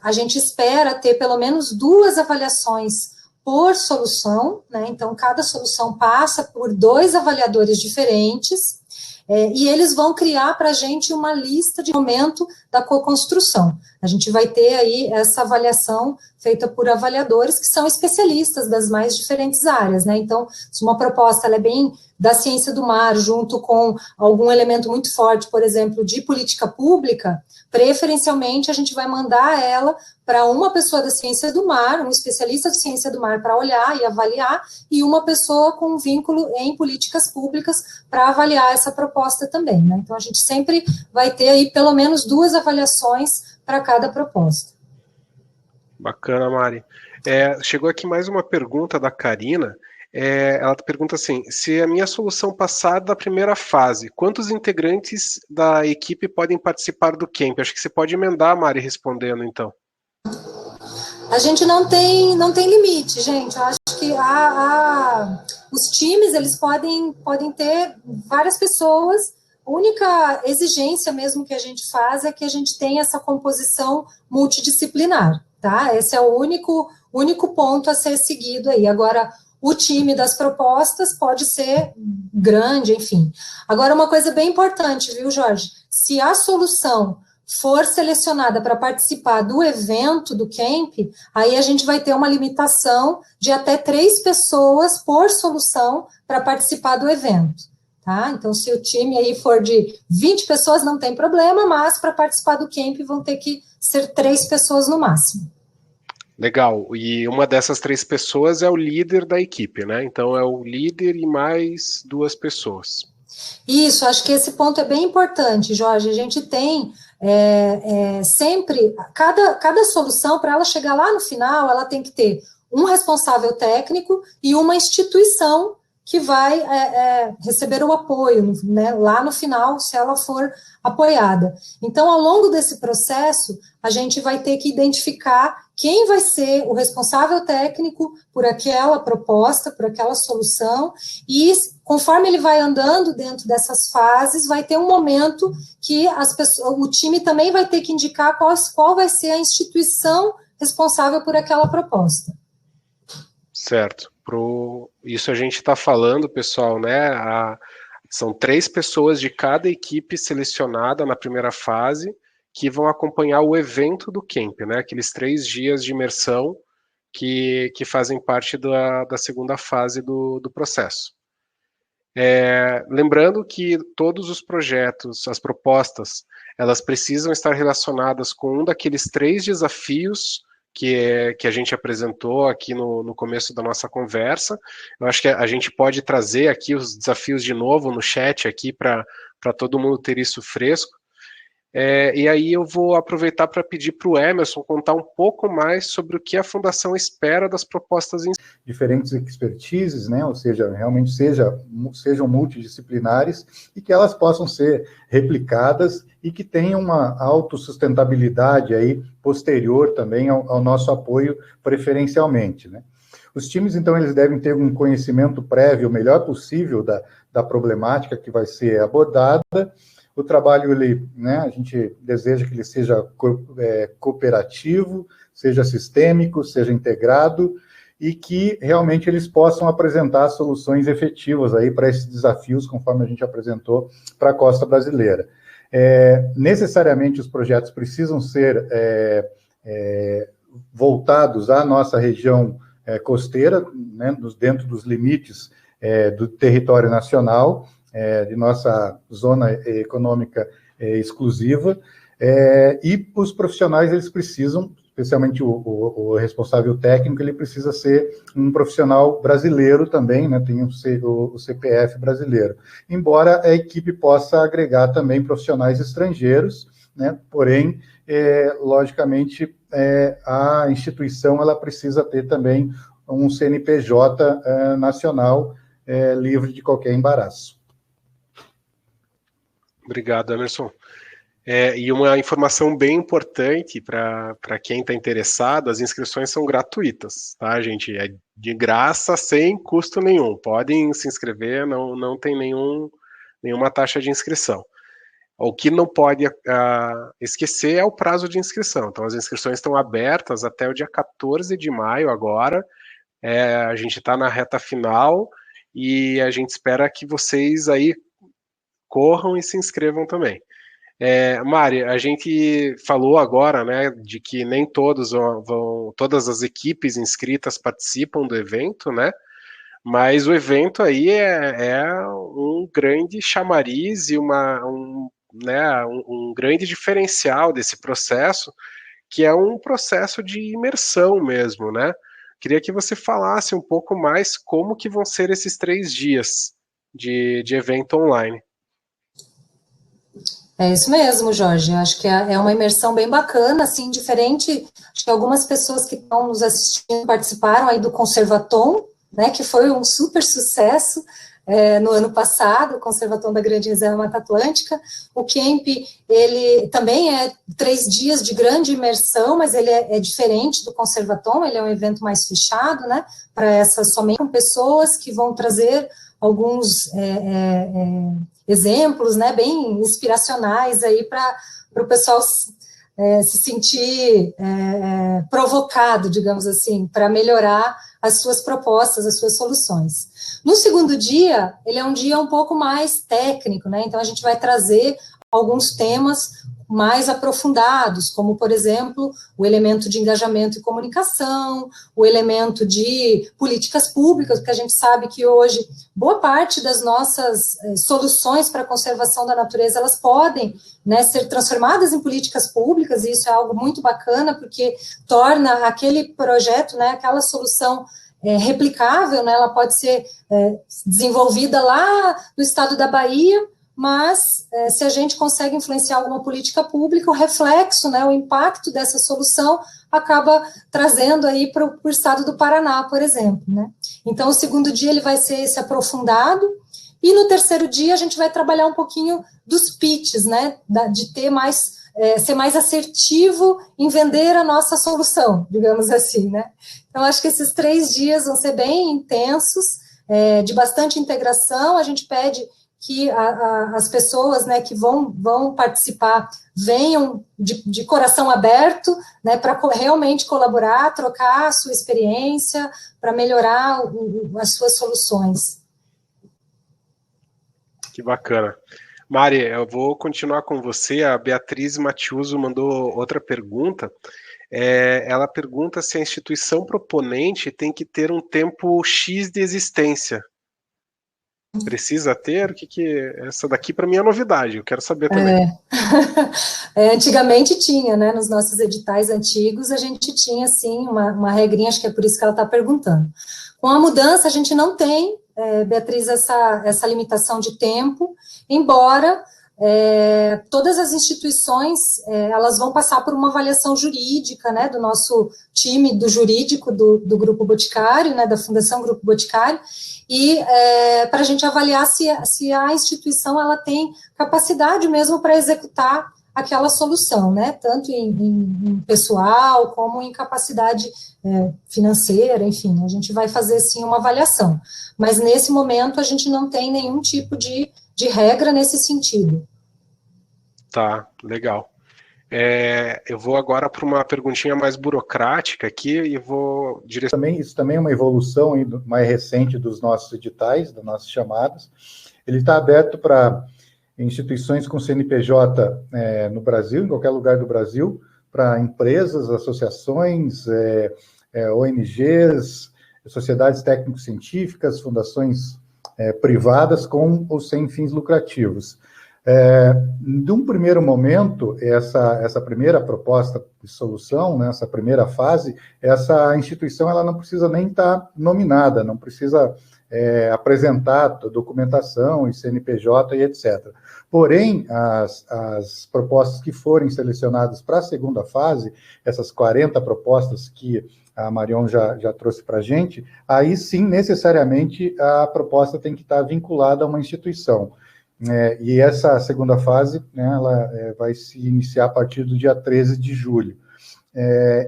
Speaker 3: A gente espera ter pelo menos 2 avaliações por solução, né? Então cada solução passa por 2 avaliadores diferentes, e eles vão criar para a gente uma lista de momento da co-construção. A gente vai ter aí essa avaliação feita por avaliadores que são especialistas das mais diferentes áreas, né? Então, se uma proposta ela é bem da ciência do mar, junto com algum elemento muito forte, por exemplo, de política pública, preferencialmente a gente vai mandar ela para uma pessoa da ciência do mar, um especialista de ciência do mar para olhar e avaliar, e uma pessoa com um vínculo em políticas públicas para avaliar essa proposta também, né? Então, a gente sempre vai ter aí pelo menos 2 avaliações para cada proposta.
Speaker 2: Bacana, Mari. Chegou aqui mais uma pergunta da Karina. Ela pergunta assim, se a minha solução passar da primeira fase, quantos integrantes da equipe podem participar do camp? Acho que você pode emendar, Mari, respondendo, então.
Speaker 3: A gente não tem limite, gente. Eu acho que os times, eles podem ter várias pessoas. A única exigência mesmo que a gente faz é que a gente tenha essa composição multidisciplinar, tá? Esse é o único ponto a ser seguido aí. Agora, o time das propostas pode ser grande, enfim. Agora, uma coisa bem importante, viu, Jorge? Se a solução for selecionada para participar do evento do camp, aí a gente vai ter uma limitação de até 3 pessoas por solução para participar do evento, tá? Então, se o time aí for de 20 pessoas, não tem problema, mas para participar do camp vão ter que ser 3 pessoas no máximo.
Speaker 2: Legal, e uma dessas 3 pessoas é o líder da equipe, né? Então, é o líder e mais 2 pessoas.
Speaker 3: Isso, acho que esse ponto é bem importante, Jorge. A gente tem sempre, cada solução, para ela chegar lá no final, ela tem que ter um responsável técnico e uma instituição que vai receber o apoio, né, lá no final, se ela for apoiada. Então, ao longo desse processo, a gente vai ter que identificar quem vai ser o responsável técnico por aquela proposta, por aquela solução, e conforme ele vai andando dentro dessas fases, vai ter um momento que o time também vai ter que indicar qual vai ser a instituição responsável por aquela proposta.
Speaker 2: Certo. Isso a gente está falando, pessoal, né? São 3 pessoas de cada equipe selecionada na primeira fase que vão acompanhar o evento do camp, né? Aqueles 3 dias de imersão que fazem parte da segunda fase do processo. Lembrando que todos os projetos, as propostas, elas precisam estar relacionadas com um daqueles 3 desafios que a gente apresentou aqui no começo da nossa conversa. Eu acho que a gente pode trazer aqui os desafios de novo no chat aqui para todo mundo ter isso fresco. E aí eu vou aproveitar para pedir para o Emerson contar um pouco mais sobre o que a Fundação espera das propostas em
Speaker 5: diferentes expertises, né, ou seja, realmente sejam multidisciplinares e que elas possam ser replicadas e que tenham uma autossustentabilidade aí posterior também ao nosso apoio preferencialmente, né. Os times, então, eles devem ter um conhecimento prévio o melhor possível da problemática que vai ser abordada. O trabalho, né, a gente deseja que ele seja cooperativo, seja sistêmico, seja integrado, e que realmente eles possam apresentar soluções efetivas aí para esses desafios, conforme a gente apresentou para a costa brasileira. Necessariamente os projetos precisam ser voltados à nossa região costeira, né, dentro dos limites do território nacional, de nossa zona econômica exclusiva, e os profissionais, eles precisam, especialmente o responsável técnico, ele precisa ser um profissional brasileiro também, né, tem o CPF brasileiro, embora a equipe possa agregar também profissionais estrangeiros, né, porém, logicamente, a instituição ela precisa ter também um CNPJ nacional livre de qualquer embaraço.
Speaker 2: Obrigado, Emerson. E uma informação bem importante para quem está interessado, as inscrições são gratuitas, tá, gente? É de graça, sem custo nenhum. Podem se inscrever, não tem nenhuma taxa de inscrição. O que não pode esquecer é o prazo de inscrição. Então, as inscrições estão abertas até o dia 14 de maio agora. A gente está na reta final e a gente espera que vocês aí corram e se inscrevam também. Mari, a gente falou agora, né, de que nem todas as equipes inscritas participam do evento, né, mas o evento aí é um grande chamariz e um grande diferencial desse processo, que é um processo de imersão mesmo, né. Queria que você falasse um pouco mais como que vão ser esses 3 dias de evento online.
Speaker 3: É isso mesmo, Jorge. Acho que é uma imersão bem bacana, assim, diferente. Acho que algumas pessoas que estão nos assistindo participaram aí do Conservatom, né, que foi um super sucesso no ano passado, o Conservatom da Grande Reserva Mata Atlântica. O camp, ele também é 3 dias de grande imersão, mas ele é diferente do Conservatom, ele é um evento mais fechado, né, para somente com pessoas que vão trazer alguns exemplos, né, bem inspiracionais aí para o pessoal se sentir provocado, digamos assim, para melhorar as suas propostas, as suas soluções. No segundo dia, ele é um dia um pouco mais técnico, né, então a gente vai trazer alguns temas mais aprofundados, como, por exemplo, o elemento de engajamento e comunicação, o elemento de políticas públicas, porque a gente sabe que hoje boa parte das nossas soluções para a conservação da natureza, elas podem, né, ser transformadas em políticas públicas, e isso é algo muito bacana, porque torna aquele projeto, né, aquela solução replicável, né, ela pode ser desenvolvida lá no estado da Bahia, mas se a gente consegue influenciar alguma política pública, o reflexo, né, o impacto dessa solução acaba trazendo aí para o estado do Paraná, por exemplo, né? Então, o segundo dia ele vai ser esse aprofundado, e no terceiro dia a gente vai trabalhar um pouquinho dos pitches, né, de ter mais, ser mais assertivo em vender a nossa solução, digamos assim, né? Então, acho que esses 3 dias vão ser bem intensos, de bastante integração. A gente pede que as pessoas, né, que vão participar venham de coração aberto, né, para realmente colaborar, trocar a sua experiência, para melhorar as suas soluções.
Speaker 2: Que bacana. Mari, eu vou continuar com você. A Beatriz Matiuso mandou outra pergunta. Ela pergunta se a instituição proponente tem que ter um tempo X de existência. Precisa ter? Essa daqui para mim é novidade, eu quero saber também.
Speaker 3: Antigamente tinha, né, nos nossos editais antigos, a gente tinha, sim, uma regrinha, acho que é por isso que ela está perguntando. Com a mudança, a gente não tem, Beatriz, essa limitação de tempo, embora todas as instituições, elas vão passar por uma avaliação jurídica, né, do nosso time do jurídico do Grupo Boticário, né, da Fundação Grupo Boticário, e para a gente avaliar se a instituição ela tem capacidade mesmo para executar aquela solução, né, tanto em pessoal, como em capacidade financeira, enfim, a gente vai fazer, sim, uma avaliação, mas nesse momento a gente não tem nenhum tipo de regra nesse sentido.
Speaker 2: Tá, legal. Eu vou agora para uma perguntinha mais burocrática aqui e vou direcionar.
Speaker 5: Isso também é uma evolução mais recente dos nossos editais, das nossas chamadas. Ele está aberto para instituições com CNPJ no Brasil, em qualquer lugar do Brasil, para empresas, associações, ONGs, sociedades técnico-científicas, fundações privadas com ou sem fins lucrativos. De um primeiro momento, essa primeira proposta de solução, né, essa primeira fase, essa instituição ela não precisa nem estar nominada, não precisa apresentar documentação e CNPJ e etc. Porém, as propostas que forem selecionadas para a segunda fase, essas 40 propostas que a Marion já trouxe para a gente, aí sim, necessariamente, a proposta tem que estar vinculada a uma instituição. E essa segunda fase, né, ela vai se iniciar a partir do dia 13 de julho.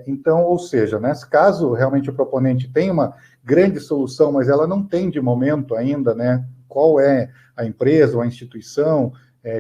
Speaker 5: Então, ou seja, né, caso realmente o proponente tenha uma grande solução, mas ela não tem de momento ainda, né, qual é a empresa ou a instituição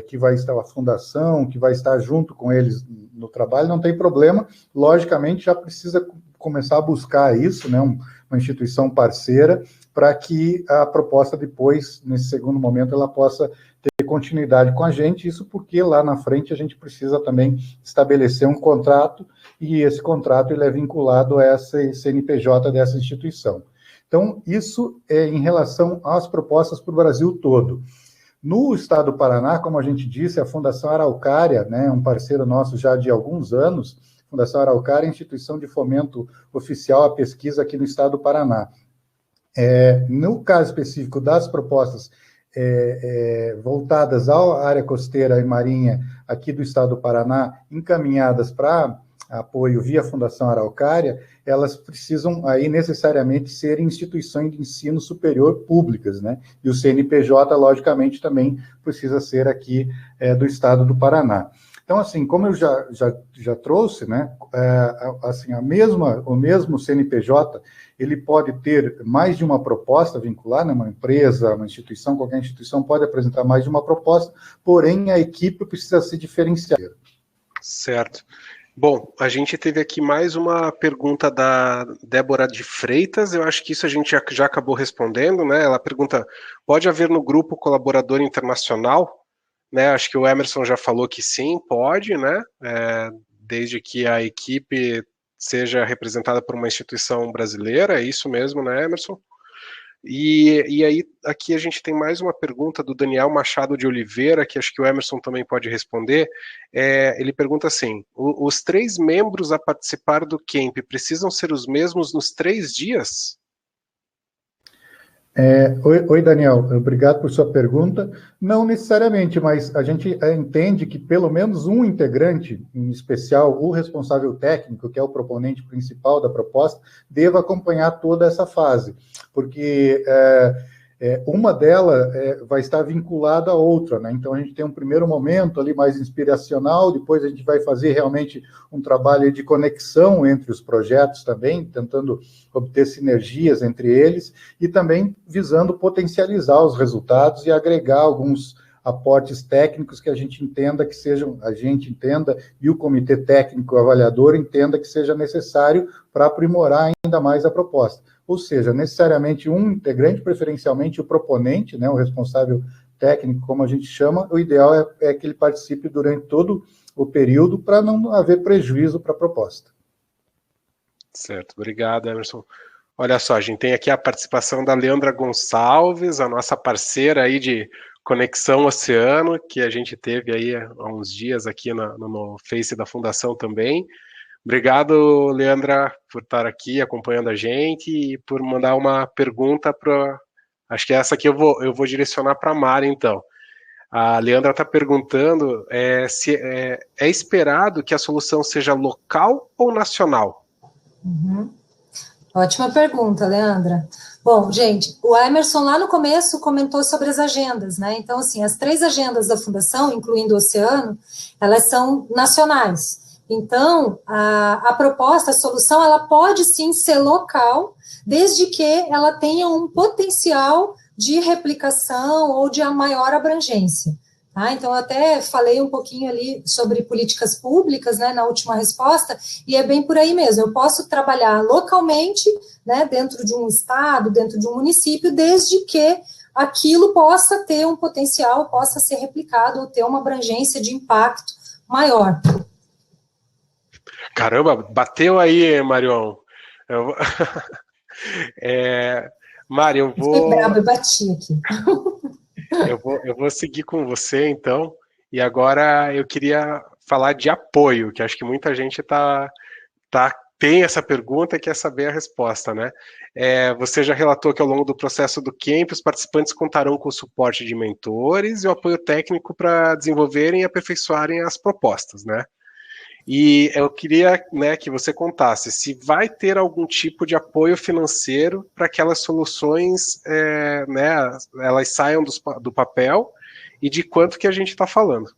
Speaker 5: que vai estar, a fundação, que vai estar junto com eles no trabalho, não tem problema, logicamente já precisa começar a buscar isso, né, uma instituição parceira, para que a proposta depois, nesse segundo momento, ela possa ter continuidade com a gente, isso porque lá na frente a gente precisa também estabelecer um contrato, e esse contrato ele é vinculado a essa CNPJ dessa instituição. Então, isso é em relação às propostas para o Brasil todo. No estado do Paraná, como a gente disse, a Fundação Araucária, né, um parceiro nosso já de alguns anos, Fundação Araucária é a instituição de fomento oficial à pesquisa aqui no estado do Paraná. No caso específico das propostas voltadas à área costeira e marinha aqui do estado do Paraná, encaminhadas para apoio via Fundação Araucária, elas precisam aí necessariamente ser instituições de ensino superior públicas, né? E o CNPJ, logicamente, também precisa ser aqui do estado do Paraná. Então, assim, como eu já trouxe, né, assim, o mesmo CNPJ, ele pode ter mais de uma proposta vincular, né, uma empresa, uma instituição, qualquer instituição pode apresentar mais de uma proposta, porém a equipe precisa se diferenciar.
Speaker 2: Certo. Bom, a gente teve aqui mais uma pergunta da Débora de Freitas, eu acho que isso a gente já acabou respondendo, né? Ela pergunta, pode haver no grupo colaborador internacional? Né, acho que o Emerson já falou que sim, pode, né, desde que a equipe seja representada por uma instituição brasileira, é isso mesmo, né, Emerson? E aí, aqui a gente tem mais uma pergunta do Daniel Machado de Oliveira, que acho que o Emerson também pode responder. Ele pergunta assim, os 3 membros a participar do camp precisam ser os mesmos nos 3 dias?
Speaker 5: Oi, Daniel, obrigado por sua pergunta. Não necessariamente, mas a gente entende que pelo menos um integrante, em especial o responsável técnico, que é o proponente principal da proposta, deva acompanhar toda essa fase, porque uma delas vai estar vinculada à outra, né? Então a gente tem um primeiro momento ali mais inspiracional, depois a gente vai fazer realmente um trabalho de conexão entre os projetos também, tentando obter sinergias entre eles, e também visando potencializar os resultados e agregar alguns aportes técnicos que a gente entenda e o comitê técnico avaliador entenda que seja necessário para aprimorar ainda mais a proposta. Ou seja, necessariamente um integrante, preferencialmente o proponente, né, o responsável técnico, como a gente chama, o ideal é que ele participe durante todo o período para não haver prejuízo para a proposta.
Speaker 2: Certo, obrigado, Emerson. Olha só, a gente tem aqui a participação da Leandra Gonçalves, a nossa parceira aí de Conexão Oceano, que a gente teve aí há uns dias aqui no Face da Fundação também. Obrigado, Leandra, por estar aqui acompanhando a gente e por mandar uma pergunta para... Acho que essa aqui eu vou direcionar para a Mari, então. A Leandra está perguntando se é esperado que a solução seja local ou nacional?
Speaker 3: Uhum. Ótima pergunta, Leandra. Bom, gente, o Emerson lá no começo comentou sobre as agendas, né? Então, assim, as 3 agendas da Fundação, incluindo o Oceano, elas são nacionais. Então, a proposta, a solução, ela pode sim ser local, desde que ela tenha um potencial de replicação ou de maior abrangência. Tá? Então, eu até falei um pouquinho ali sobre políticas públicas, né, na última resposta, e é bem por aí mesmo. Eu posso trabalhar localmente, né, dentro de um estado, dentro de um município, desde que aquilo possa ter um potencial, possa ser replicado ou ter uma abrangência de impacto maior.
Speaker 2: Caramba, bateu aí, Marion. Mari, eu vou...
Speaker 3: Fiquei brava, eu bati aqui.
Speaker 2: Eu vou seguir com você, então, e agora eu queria falar de apoio, que acho que muita gente tem essa pergunta e quer saber a resposta, né? Você já relatou que ao longo do processo do Camp, os participantes contarão com o suporte de mentores e o apoio técnico para desenvolverem e aperfeiçoarem as propostas, né? E eu queria, né, que você contasse se vai ter algum tipo de apoio financeiro para que aquelas soluções, né, elas saiam do papel e de quanto que a gente está falando.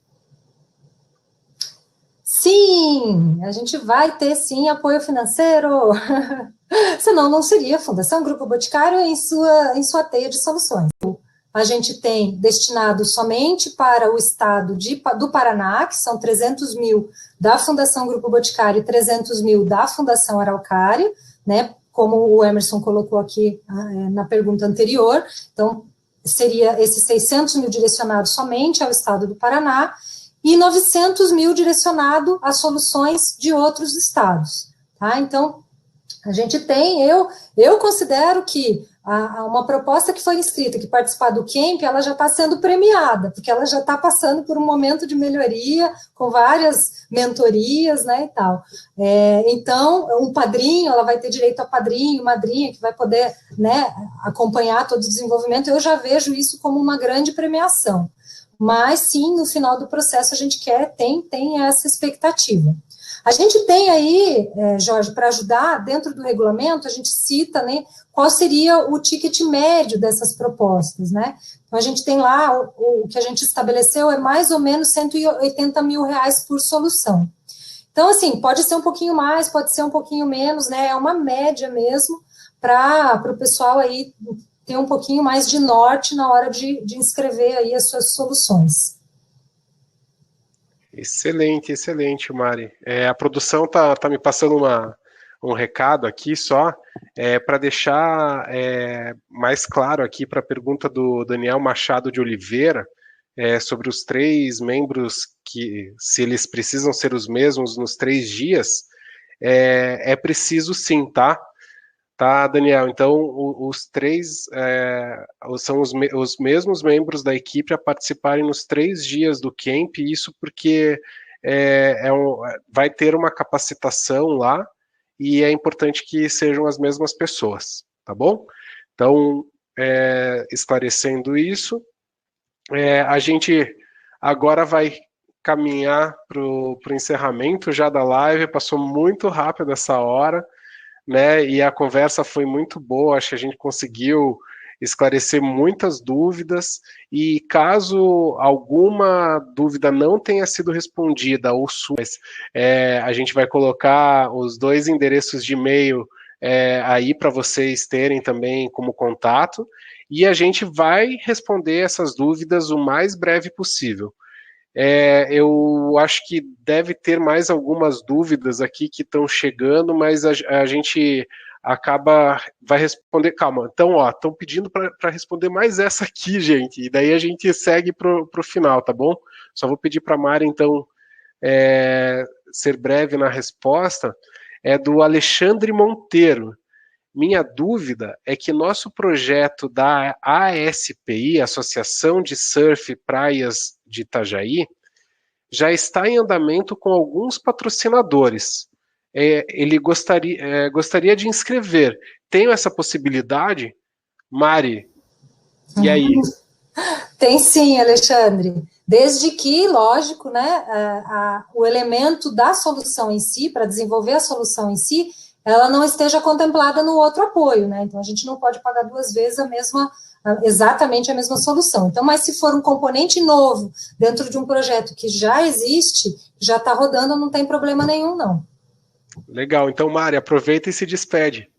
Speaker 3: Sim, a gente vai ter sim apoio financeiro, senão não seria a Fundação Grupo Boticário em sua teia de soluções. A gente tem destinado somente para o estado do Paraná, que são 300 mil da Fundação Grupo Boticário e 300 mil da Fundação Araucária, né, como o Emerson colocou aqui na pergunta anterior. Então, seria esses 600 mil direcionados somente ao estado do Paraná e 900 mil direcionado a soluções de outros estados. Tá? Então, a gente tem, eu considero que uma proposta que foi inscrita, que participar do Camp, ela já está sendo premiada, porque ela já está passando por um momento de melhoria, com várias mentorias, né, e tal. Então, um padrinho, ela vai ter direito a padrinho, madrinha, que vai poder, né, acompanhar todo o desenvolvimento. Eu já vejo isso como uma grande premiação. Mas, sim, no final do processo, a gente tem essa expectativa. A gente tem aí, Jorge, para ajudar, dentro do regulamento, a gente cita, né, qual seria o ticket médio dessas propostas, né? Então, a gente tem lá, o que a gente estabeleceu é mais ou menos 180 mil reais por solução. Então, assim, pode ser um pouquinho mais, pode ser um pouquinho menos, né? É uma média mesmo, para o pessoal aí ter um pouquinho mais de norte na hora de inscrever aí as suas soluções.
Speaker 2: Excelente, excelente, Mari. A produção tá me passando um recado aqui só, para deixar mais claro aqui para a pergunta do Daniel Machado de Oliveira, sobre os 3 membros, que se eles precisam ser os mesmos nos 3 dias, é preciso sim, tá? Tá, Daniel? Então, os 3 são os mesmos membros da equipe a participarem nos 3 dias do Camp, isso porque vai ter uma capacitação lá e é importante que sejam as mesmas pessoas, tá bom? Então, esclarecendo isso. A gente agora vai caminhar para o encerramento já da live, passou muito rápido essa hora, né? E a conversa foi muito boa, acho que a gente conseguiu esclarecer muitas dúvidas, e caso alguma dúvida não tenha sido respondida, ou suas, a gente vai colocar os 2 endereços de e-mail aí para vocês terem também como contato, e a gente vai responder essas dúvidas o mais breve possível. Eu acho que deve ter mais algumas dúvidas aqui que estão chegando, mas a gente vai responder, calma, então, estão pedindo para responder mais essa aqui, gente, e daí a gente segue para o final, tá bom? Só vou pedir para a Mari, então, ser breve na resposta. É do Alexandre Monteiro. Minha dúvida é que nosso projeto da ASPI, Associação de Surf Praias de Itajaí, já está em andamento com alguns patrocinadores. Ele gostaria de inscrever. Tenho essa possibilidade? Mari, e aí?
Speaker 3: Tem sim, Alexandre. Desde que, lógico, né, o elemento da solução em si, para desenvolver a solução em si, ela não esteja contemplada no outro apoio, né? Então a gente não pode pagar 2 vezes exatamente a mesma solução. Então, mas se for um componente novo dentro de um projeto que já existe, já está rodando, não tem problema nenhum, não.
Speaker 2: Legal. Então, Mari, aproveita e se despede.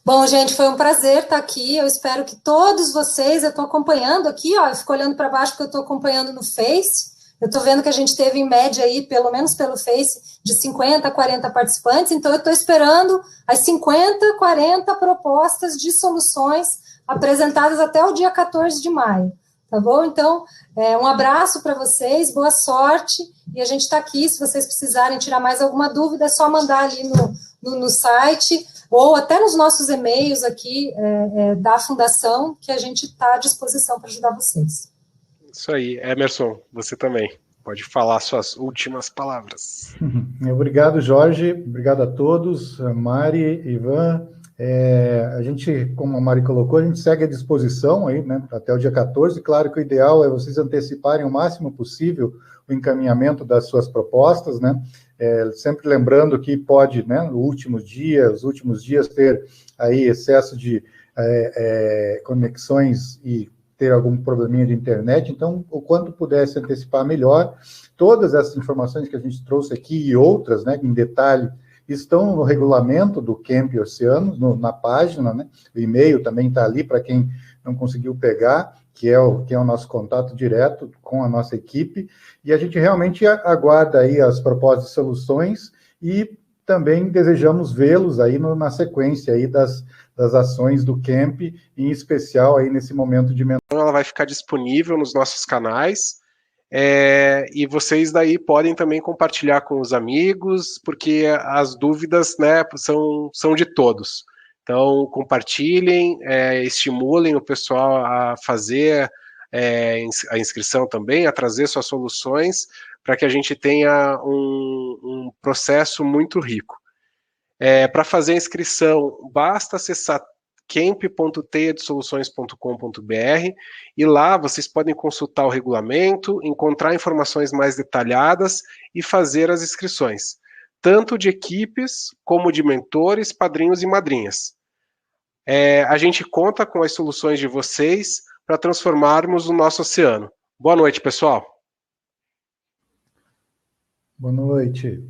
Speaker 3: Bom, gente, foi um prazer estar aqui. Eu espero que todos vocês, eu estou acompanhando aqui, eu fico olhando para baixo porque eu estou acompanhando no Face. Eu estou vendo que a gente teve em média aí, pelo menos pelo Face, de 50 a 40 participantes, então eu estou esperando as 50, 40 propostas de soluções apresentadas até o dia 14 de maio, tá bom? Então, um abraço para vocês, boa sorte, e a gente está aqui, se vocês precisarem tirar mais alguma dúvida, é só mandar ali no site, ou até nos nossos e-mails aqui da Fundação, que a gente está à disposição para ajudar vocês.
Speaker 2: Isso aí. Emerson, você também. Pode falar suas últimas palavras.
Speaker 5: Obrigado, Jorge. Obrigado a todos. Mari, Ivan. A gente, como a Mari colocou, a gente segue à disposição aí, né, até o dia 14. Claro que o ideal é vocês anteciparem o máximo possível o encaminhamento das suas propostas, né? Sempre lembrando que pode, né, os últimos dias ter aí excesso de conexões e ter algum probleminha de internet, então, o quanto pudesse antecipar, melhor. Todas essas informações que a gente trouxe aqui e outras, né, em detalhe, estão no regulamento do Camp Oceanos, na página, né, o e-mail também está ali para quem não conseguiu pegar, que é o nosso contato direto com a nossa equipe, e a gente realmente aguarda aí as propostas de soluções e também desejamos vê-los aí na sequência aí das ações do Camp, em especial aí nesse momento de mentoria.
Speaker 2: Ela vai ficar disponível nos nossos canais, e vocês daí podem também compartilhar com os amigos, porque as dúvidas, né, são de todos. Então, compartilhem, estimulem o pessoal a fazer a inscrição também, a trazer suas soluções, para que a gente tenha um processo muito rico. Para fazer a inscrição, basta acessar camp.teiadesoluções.com.br e lá vocês podem consultar o regulamento, encontrar informações mais detalhadas e fazer as inscrições, tanto de equipes como de mentores, padrinhos e madrinhas. A gente conta com as soluções de vocês para transformarmos o nosso oceano. Boa noite, pessoal.
Speaker 5: Boa noite.